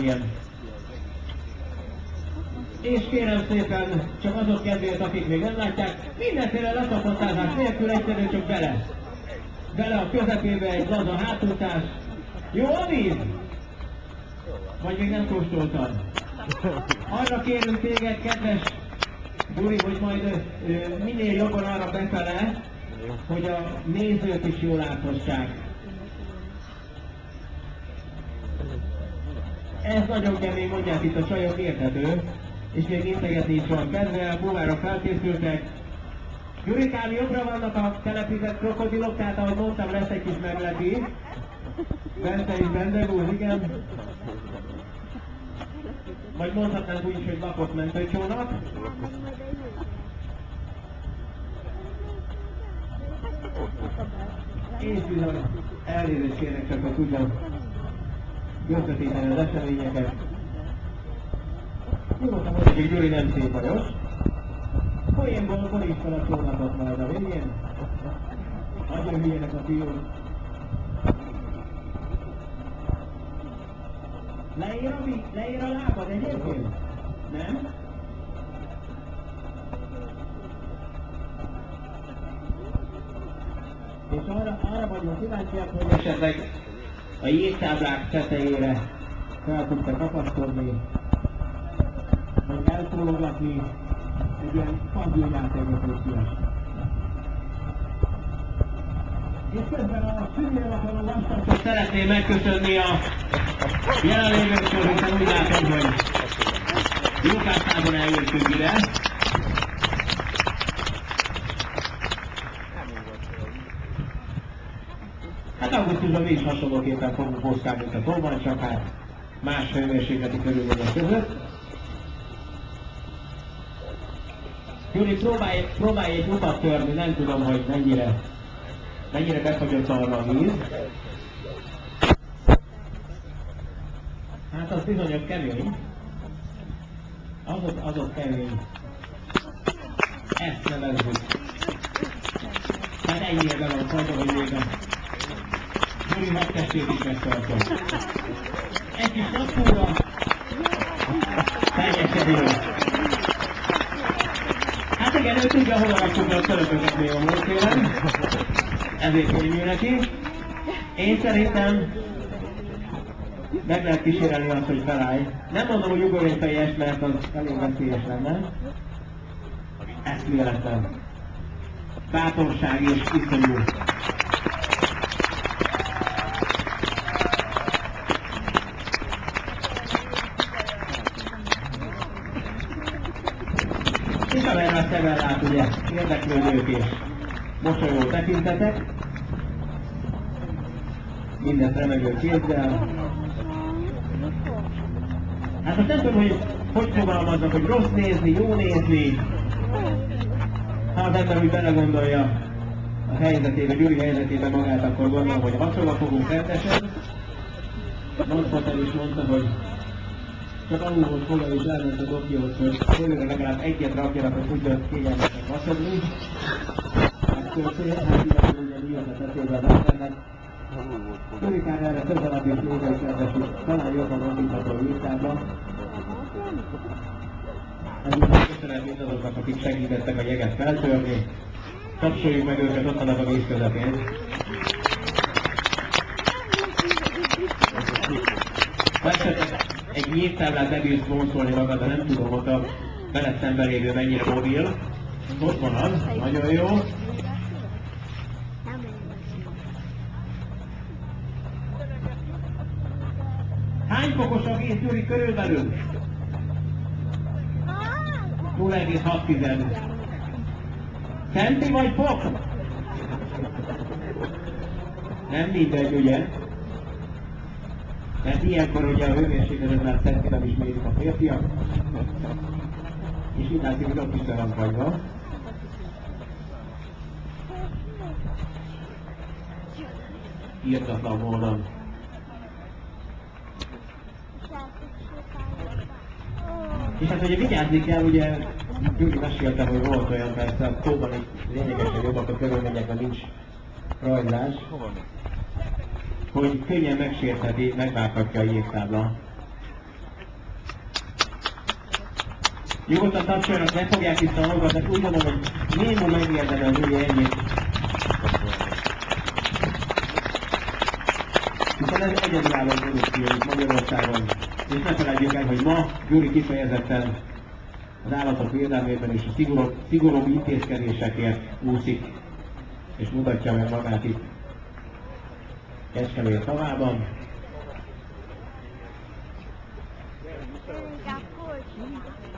ilyen. És kérem szépen, csak azok kedvéért, akik még nem látják, mindenféle leszakasztázás nélkül egyszerűen csak bele. Bele a közepébe egy laza hátultás. Jó a víz? Vagy még nem kóstoltad? Arra kérünk téged, kedves Gyuri, hogy majd minél jobban arra befele, hogy a nézők is jól láthassák. Ez nagyon kemény, mondják itt a csajok, érthető, és még integetni is van kedve, a búvárok felkészültek. Gyurikám, jobbra vannak a telepített krokodilok, tehát ahogy mondtam, lesz egy kis megleti. Bence is bendegúz, igen. Vagy mondhatnánk úgy is, hogy lakott mentőcsónak. És bizony, elnézést kérnek, csak hogy tudjam közvetíteni az eseményeket. Nyugodtan mondjuk, hogy Gyuri nem szép bajos. Poénból boríts fel a csónakot majd a végén. Nagyon hülyének a fiúk. Leér a lábad egyébként? Nem? És arra vagyunk kíváncsiak, hogy esetleg a jégtáblák tetejére fel tudta kapaszkodni, vagy eltólogatni egy ilyen fagylójátékot is szíves. És közben a szűnőnek való vastagot szeretném megköszönni a jelenlévőktől, hiszen úgy látom, hogy Lukászában eljöttünk ide. Hát augusztusban mi is hasonlóképpen fogunk mozgálni, mint a tóban, csak hát más hőmérsékleti körülmények között. Gyuri, próbálj egy utat törni, nem tudom, hogy mennyire befagyott arra a víz. Hát az bizonyos kemény. Azok kemény. Ezt nevezzük. Hát ennyire be van fagyva, hogy még a Gyuri magtestét is megtartom. Egy kis napfúra. Teljesedő. Hát igen, ő tudja, hol rakjuk a szöröpöket még a múltfélen. Ezért könnyű neki. Én szerintem meg lehet kísérelni azt, hogy felállj. Nem mondom, hogy ugorjon teljes, mert az elég veszélyes lenne. Eszméletlen. Bátorság és iszonyú. És amerre a szemben lát, ugye, érdeklődők és mosolyó tekintetek. Mindent remegő kézzel. Hát most nem tudom, hogy fogalmaznak, hogy rossz nézni, jó nézni. Ha az ember úgy belegondolja a helyzetébe, Gyuri helyzetébe magát, akkor gondolom, hogy vacsorra fogunk rendesen. Mondhatom is mondta, hogy csak alulhoz fogal is elment a dokihoz, hogy fölőre legalább egyet rakjanak, hogy tudjon kényelmesen vacsorni. Hát illetve ugye miatt a tetőben lennek. Gyurikán erre közelebb és nézve is kedvesít, talán jobban mondítható a jégtábla. Ezután köszönet mindazoknak, akik segítettek a jeget feltörni. Tapsoljuk meg őket, ott vannak a víz közepén. Esetleg egy jégtáblát bebírsz vonszolni magad, de nem tudom, ott a veled szemben lévő mennyire mobil. Ott van az, nagyon jó. Hány fokos a víz, Gyuri, körülbelül? 0,6. Centi vagy fok? Nem mindegy, ugye? Mert ilyenkor ugye a hőmérsékletet már centiben is mérik a férfiak. És így látszik, hogy ott is le van fagyva. Írtatlan módon. És hát ugye vigyázni kell, ugye Gyuri mesélte, hogy volt olyan, persze a tóban is lényegesen jobbak a körülmények, ha nincs rajzás, hogy könnyen megsértheti, megvághatja a jégtábla Nyugodtan tapsoljanak, ne fogják vissza a hallgatást, úgy mondom, hogy minimum megérdemel az Gyuri ennyit. Hiszen ez egyedülálló produkciójuk Magyarországon. És ne felejtjük el, hogy ma Gyuri kifejezetten az állatok védelmében és a szigorúbb intézkedésekért úszik, és mutatja meg magát itt Kecskemét tavában. Ja, cool.